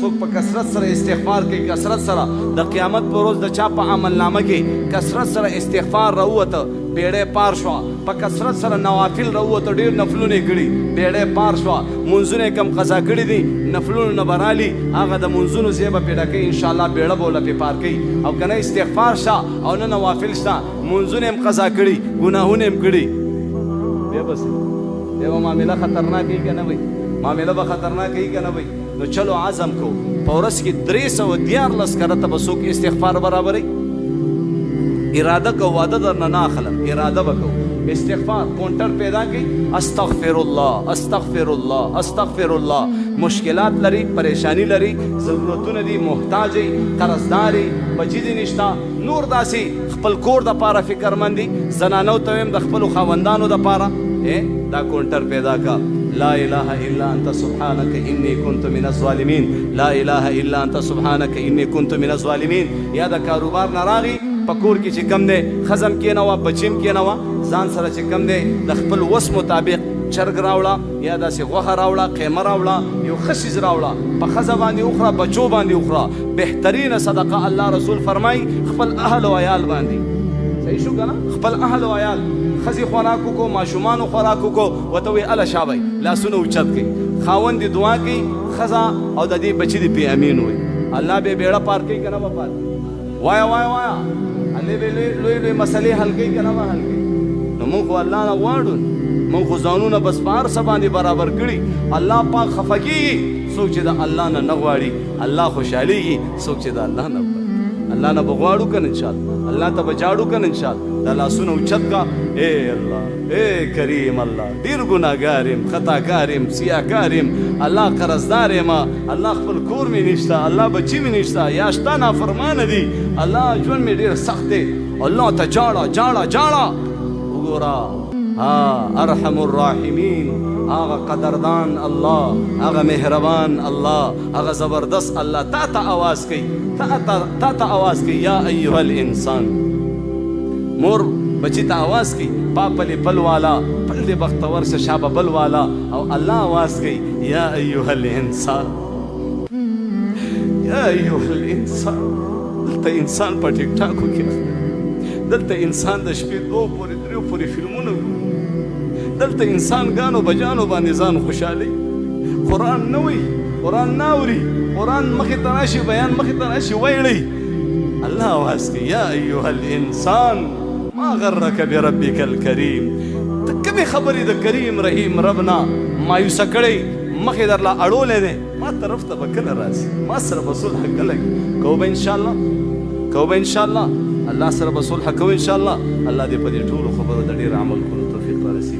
څوک په کثرت سره استغفار کوي، کثرت سره د قیامت پر ورځ د چا په عمل نامه کې کثرت سره استغفار راووته، بیړۍ پار شوه. په کثرت سره نوافل راووته، ډېر نفلونه یې کړي، بیړۍ پار شوه. منځونه یې کم قضا کړي دي، نفلونو نه به رالي، هغه د منځونو ځای به پرې ډکوي، انشاءالله بیړه به ورله پرې پار کوي. او که نه استغفار شته او نه نوافل شته، منځونه یې هم قضا کړي، ګناهونه یې هم کړي، بیا بس بیا به معامله خطرناکه وي که نه وي؟ معامله به خطرناکه وي که نه وي؟ نو چلو عزم کو په ورځ کې 314 کرته به څوک استغفار برابروي. اراده کو، واده درنه نه اخلم، اراده به کو. استغفار کونټر پیدا کړي، استغفر الله استغفر الله استغفر الله. مشکلات لري، پریشانی لري، ضرورتونه دي، محتاج یې، قرضداري، بچي دي نشته، نور داسې خپل کور د پاره فکرمند دي، زنانو ته ویم د خپلو خاوندانو د پاره دا کونټر پیدا کا. لا اله الا انت سبحانك اني كنت من الظالمين، لا اله الا انت سبحانك اني كنت من الظالمين. یا د کاروبار نه راغی، په کور کې چې کم دی ښځم کېنوه، بچیم کېنوه، ځان سره چې کم دی د خپل وس مطابق چرګ راوړه یا داسې غوښه راوړه، قیمه راوړه، یو ښه شیز راوړه، په ښځه باندې وخوره، بچو باندې وخوره. بهترینه صدقه الله رسول فرمایي خپل اهل و عیال باندې. صحیح شو که نه؟ خپل اهل و عیال، ښځې خوراک وکړو، ماشومانو خوراک وکړو، ورته وایي اله شابئ، لاسونه اوچت کړئ، خاوند دې دعا کوي، ښځه او د دې بچي دې پې امین وایي. الله به بیړه پار کوي که نه به پار کوي؟ وایه وایه وایه، الله به لوی لوی مسلې حل کوي که نه به حل کوي؟ نو موږ خو الله نه غواړو، موږ خو ځانونه بس په هر څه باندې برابر کړي. الله پاک خفه کېږي څوک چې د الله نه نه غواړي، الله خوشحالېږي څوک چې د الله نه غواړي. الله نه به غواړو که نه انشاءالله، الله ته به جاړو که نه انشاءالله. دا لاسونه اوچت کا، اے الله اے کریم الله، ډېر ګناهګار یم، خطاکار یم، سیاهکار یم، الله قرضدار یم، الله خپل کور مې نشته، الله بچي مې نشته، یا شته نافرمانه دي، الله ژوند مې ډېر سخت دی، الله ته جاړه جاړه جاړه. وګوره ارحم الراحمین، هغه قدردان الله، هغه مهربان الله، هغه زبردست الله تا ته آواز کوي، تا ته آواز کوي، یا ایها الانسان. مور بچی ته آواز کوي، پاپلی پل والا، پل دې بختور شه شابه بل والا، او الله آواز کوي، یا ایها الانسان یا ایها الانسان. دلته انسان په ټیک ټاکو کې، دلته انسان د شپې 2 پورې 3 پورې فلمونه ګوري، دلته انسان ګانو بجانو باندې ځان خوشحالي. قرآن نه وایي، قرآن نه اوري، قرآن مخې ته راشي، بیان مخې ته راشي ویړئ. الله آواز کوي، یا ایها الانسان ما غرک بربک الکریم. ته کومې خبرې د کریم رحیم ربنا مایوسه کړی، مخې درله اړولی دی، ما طرف ته به کله راځي، ما سره به صلح کله کوو به انشاءالله، کوو به انشاءالله، الله سره به صلح کوو انشاءالله. الله دې په دې ټولو خبرو د ډېر عمل کولو توفیق رارسي.